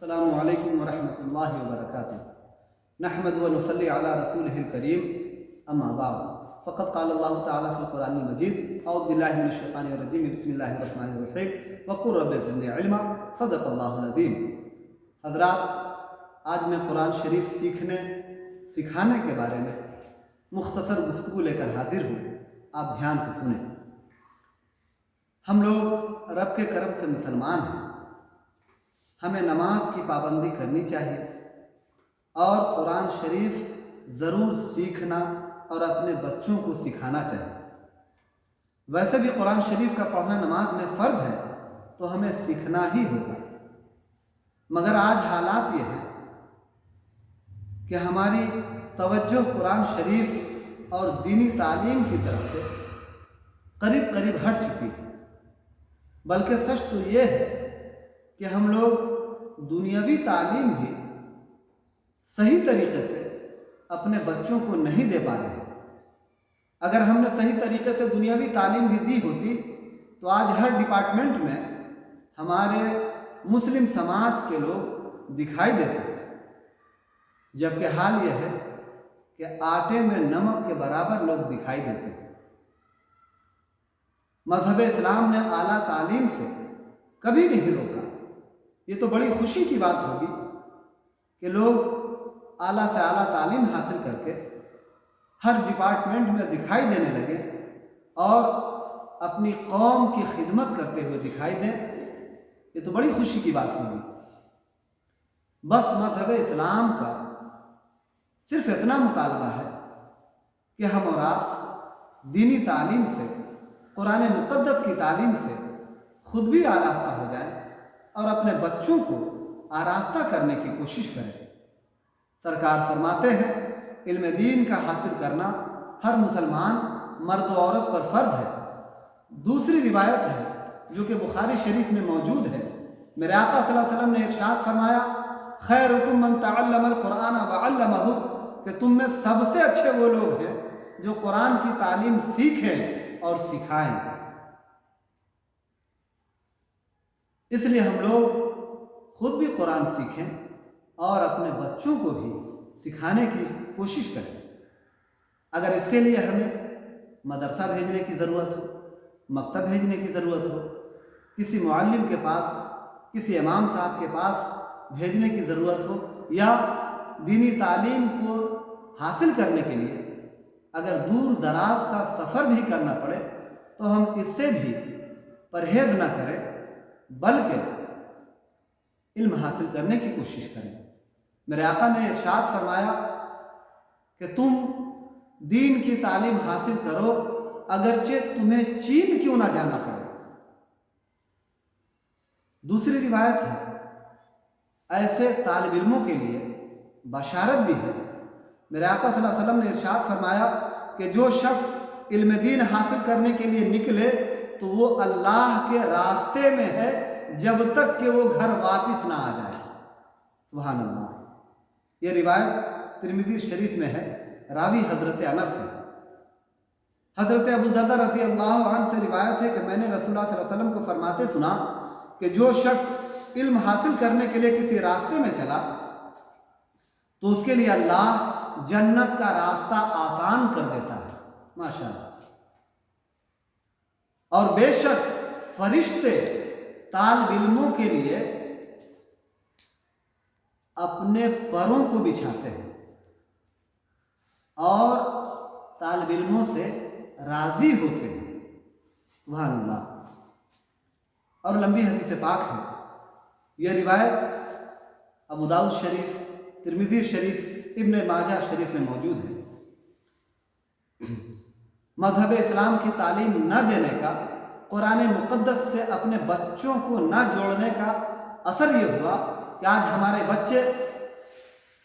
السلام علیکم ورحمۃ اللہ وبرکاتہ نحمد و نصلی علی رسولہ الکریم اما بعد فقد قال اللہ تعالی فی القرآن المجید اعوذ باللہ من الشیطان الرجیم بسم اللہ الرحمن الرحیم وقل رب زدنی علما صدق اللہ العظیم۔ حضرات، آج میں قرآن شریف سکھانے کے بارے میں مختصر گفتگو لے کر حاضر ہوں، آپ دھیان سے سنیں۔ ہم لوگ رب کے کرم سے مسلمان ہیں، ہمیں نماز کی پابندی کرنی چاہیے اور قرآن شریف ضرور سیکھنا اور اپنے بچوں کو سکھانا چاہیے۔ ویسے بھی قرآن شریف کا پڑھنا نماز میں فرض ہے تو ہمیں سیکھنا ہی ہوگا، مگر آج حالات یہ ہیں کہ ہماری توجہ قرآن شریف اور دینی تعلیم کی طرف سے قریب ہٹ چکی ہے، بلکہ سچ تو یہ ہے کہ ہم لوگ دنیاوی تعلیم بھی صحیح طریقے سے اپنے بچوں کو نہیں دے پا رہے ہیں۔ اگر ہم نے صحیح طریقے سے دنیاوی تعلیم بھی دی ہوتی تو آج ہر ڈپارٹمنٹ میں ہمارے مسلم سماج کے لوگ دکھائی دیتے، جبکہ حال یہ ہے کہ آٹے میں نمک کے برابر لوگ دکھائی دیتے ہیں۔ مذہب اسلام نے اعلیٰ تعلیم سے کبھی نہیں روکا۔ یہ تو بڑی خوشی کی بات ہوگی کہ لوگ اعلیٰ سے اعلیٰ تعلیم حاصل کر کے ہر ڈپارٹمنٹ میں دکھائی دینے لگے اور اپنی قوم کی خدمت کرتے ہوئے دکھائی دیں، یہ تو بڑی خوشی کی بات ہوگی۔ بس مذہب اسلام کا صرف اتنا مطالبہ ہے کہ ہم اور آپ دینی تعلیم سے، قرآن مقدس کی تعلیم سے خود بھی آراستہ ہو جائیں اور اپنے بچوں کو آراستہ کرنے کی کوشش کریں۔ سرکار فرماتے ہیں، علم دین کا حاصل کرنا ہر مسلمان مرد و عورت پر فرض ہے۔ دوسری روایت ہے جو کہ بخاری شریف میں موجود ہے، میرے آقا صلی اللہ علیہ وسلم نے ارشاد فرمایا، خیرکم من تعلم القرآن وعلمہ، کہ تم میں سب سے اچھے وہ لوگ ہیں جو قرآن کی تعلیم سیکھیں اور سکھائیں۔ اس لیے ہم لوگ خود بھی قرآن سیکھیں اور اپنے بچوں کو بھی سکھانے کی کوشش کریں۔ اگر اس کے لیے ہمیں مدرسہ بھیجنے کی ضرورت ہو، مکتب بھیجنے کی ضرورت ہو، کسی معلم کے پاس، کسی امام صاحب کے پاس بھیجنے کی ضرورت ہو، یا دینی تعلیم کو حاصل کرنے کے لیے اگر دور دراز کا سفر بھی کرنا پڑے تو ہم اس سے بھی پرہیز نہ کریں، بلکہ علم حاصل کرنے کی کوشش کریں۔ میرے آقا نے ارشاد فرمایا کہ تم دین کی تعلیم حاصل کرو اگرچہ تمہیں چین کیوں نہ جانا پڑے۔ دوسری روایت ہے، ایسے طالب علموں کے لیے بشارت بھی ہے۔ میرے آقا صلی اللہ علیہ وسلم نے ارشاد فرمایا کہ جو شخص علم دین حاصل کرنے کے لیے نکلے تو وہ اللہ کے راستے میں ہے جب تک کہ وہ گھر واپس نہ آ جائے۔ سبحان اللہ۔ یہ روایت ترمذی شریف میں ہے، راوی حضرت انس ہے۔ حضرت ابو درداء رضی اللہ عنہ سے روایت ہے کہ میں نے رسول اللہ صلی اللہ علیہ وسلم کو فرماتے سنا کہ جو شخص علم حاصل کرنے کے لیے کسی راستے میں چلا تو اس کے لیے اللہ جنت کا راستہ آسان کر دیتا ہے۔ ماشاءاللہ۔ اور بے شک فرشتے طالب علموں کے لیے اپنے پروں کو بچھاتے ہیں اور طالب علموں سے راضی ہوتے ہیں۔ سبحان اللہ۔ اور لمبی حدیث پاک ہے، یہ روایت ابو داؤد شریف، ترمذی شریف، ابن ماجہ شریف میں موجود ہے۔ مذہب اسلام کی تعلیم نہ دینے کا، قرآن مقدس سے اپنے بچوں کو نہ جوڑنے کا اثر یہ ہوا کہ آج ہمارے بچے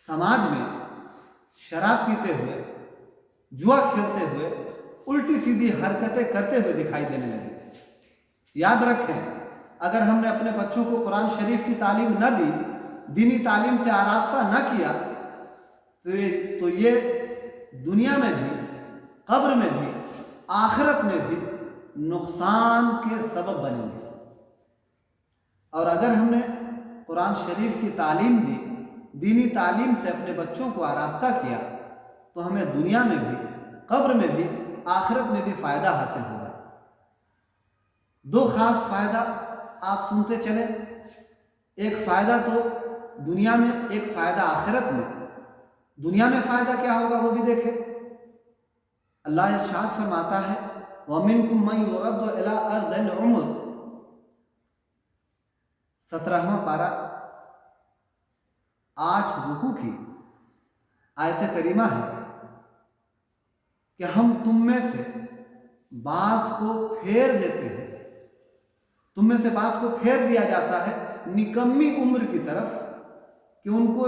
سماج میں شراب پیتے ہوئے، جوا کھیلتے ہوئے، الٹی سیدھی حرکتیں کرتے ہوئے دکھائی دینے لگے۔ یاد رکھیں، اگر ہم نے اپنے بچوں کو قرآن شریف کی تعلیم نہ دی، دینی تعلیم سے آراستہ نہ کیا تو یہ دنیا میں بھی، قبر میں بھی، آخرت میں بھی نقصان کے سبب بنیں گے۔ اور اگر ہم نے قرآن شریف کی تعلیم دی، دینی تعلیم سے اپنے بچوں کو آراستہ کیا، تو ہمیں دنیا میں بھی، قبر میں بھی، آخرت میں بھی فائدہ حاصل ہوگا۔ دو خاص فائدہ آپ سنتے چلیں، ایک فائدہ تو دنیا میں، ایک فائدہ آخرت میں۔ دنیا میں فائدہ کیا ہوگا وہ بھی دیکھیں۔ اللہ ارشاد فرماتا ہے وَمِنْكُمْ مَنْ يُرَدُّ إِلَىٰ أَرْذَلِ الْعُمُرِ، 17واں پارہ 8 رکوع کی آیت کریمہ ہے کہ ہم تم میں سے بعض کو پھیر دیتے ہیں، تم میں سے بعض کو پھیر دیا جاتا ہے نکمی عمر کی طرف، کہ ان کو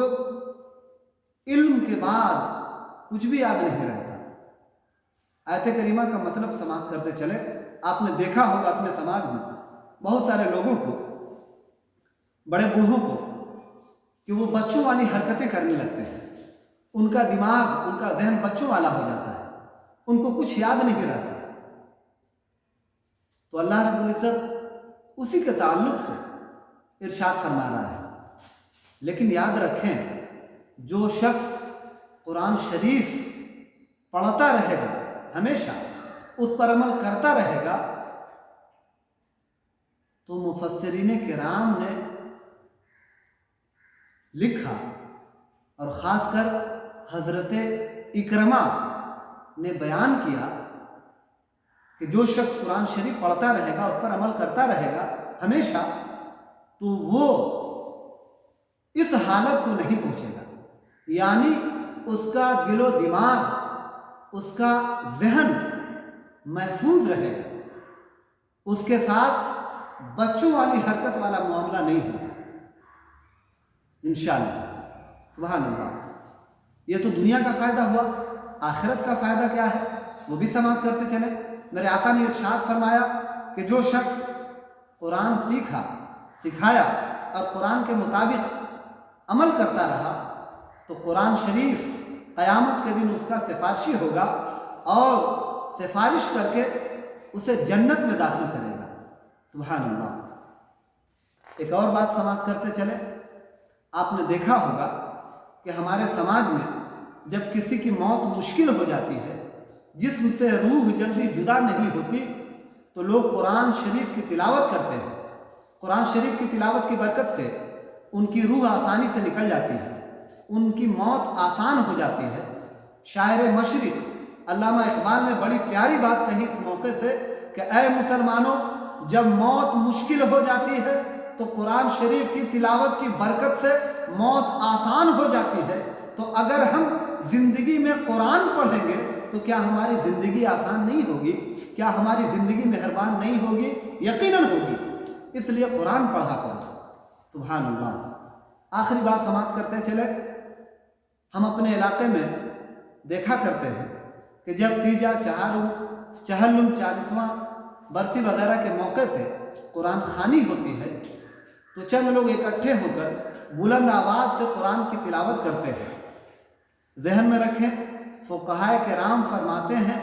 علم کے بعد کچھ بھی یاد نہیں رہتا۔ آیت کریمہ کا مطلب سماعت کرتے چلے۔ آپ نے دیکھا ہوگا اپنے سماج میں بہت سارے لوگوں کو، بڑے بوڑھوں کو، کہ وہ بچوں والی حرکتیں کرنے لگتے ہیں، ان کا دماغ، ان کا ذہن بچوں والا ہو جاتا ہے، ان کو کچھ یاد نہیں رہتا۔ تو اللہ رب العزت اسی کے تعلق سے ارشاد فرما رہا ہے، لیکن یاد رکھیں جو شخص قرآن شریف پڑھتا رہے گا، ہمیشہ اس پر عمل کرتا رہے گا، تو مفسرین کرام نے لکھا، اور خاص کر حضرت اکرمہ نے بیان کیا کہ جو شخص قرآن شریف پڑھتا رہے گا، اس پر عمل کرتا رہے گا ہمیشہ، تو وہ اس حالت کو نہیں پہنچے گا، یعنی اس کا دل و دماغ، اس کا ذہن محفوظ رہے گا، اس کے ساتھ بچوں والی حرکت والا معاملہ نہیں ہوگا انشاءاللہ۔ سبحان اللہ۔ یہ تو دنیا کا فائدہ ہوا۔ آخرت کا فائدہ کیا ہے وہ بھی سماعت کرتے چلیں۔ میرے آقا نے ارشاد فرمایا کہ جو شخص قرآن سیکھا، سکھایا اور قرآن کے مطابق عمل کرتا رہا، تو قرآن شریف قیامت کے دن اس کا سفارشی ہوگا اور سفارش کر کے اسے جنت میں داخل کرے گا۔ سبحان اللہ۔ ایک اور بات سماعت کرتے چلے۔ آپ نے دیکھا ہوگا کہ ہمارے سماج میں جب کسی کی موت مشکل ہو جاتی ہے، جسم سے روح جلدی جدا نہیں ہوتی، تو لوگ قرآن شریف کی تلاوت کرتے ہیں۔ قرآن شریف کی تلاوت کی برکت سے ان کی روح آسانی سے نکل جاتی ہے، ان کی موت آسان ہو جاتی ہے۔ شاعر مشرق علامہ اقبال نے بڑی پیاری بات کہی اس موقع سے کہ اے مسلمانوں، جب موت مشکل ہو جاتی ہے تو قرآن شریف کی تلاوت کی برکت سے موت آسان ہو جاتی ہے، تو اگر ہم زندگی میں قرآن پڑھیں گے تو کیا ہماری زندگی آسان نہیں ہوگی؟ کیا ہماری زندگی مہربان نہیں ہوگی؟ یقیناً ہوگی۔ اس لیے قرآن پڑھا کرو۔ سبحان اللہ۔ آخری بات سماعت کرتے چلے۔ ہم اپنے علاقے میں دیکھا کرتے ہیں کہ جب تیجا، چہلم، 40واں برسی وغیرہ کے موقع سے قرآن خوانی ہوتی ہے تو چند لوگ اکٹھے ہو کر بلند آواز سے قرآن کی تلاوت کرتے ہیں۔ ذہن میں رکھیں، فقہائے کرام فرماتے ہیں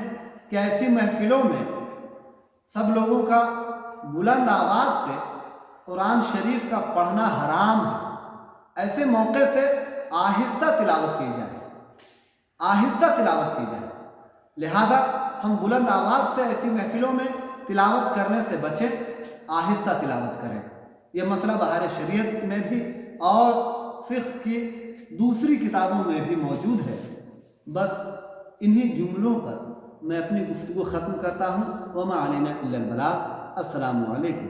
کہ ایسی محفلوں میں سب لوگوں کا بلند آواز سے قرآن شریف کا پڑھنا حرام ہے۔ ایسے موقع سے آہستہ تلاوت کی جائے، آہستہ تلاوت کی جائے۔ لہذا ہم بلند آواز سے ایسی محفلوں میں تلاوت کرنے سے بچیں، آہستہ تلاوت کریں۔ یہ مسئلہ بہار شریعت میں بھی اور فقہ کی دوسری کتابوں میں بھی موجود ہے۔ بس انہی جملوں پر میں اپنی گفتگو ختم کرتا ہوں۔ وما علینا الا البلاغ۔ السلام علیکم۔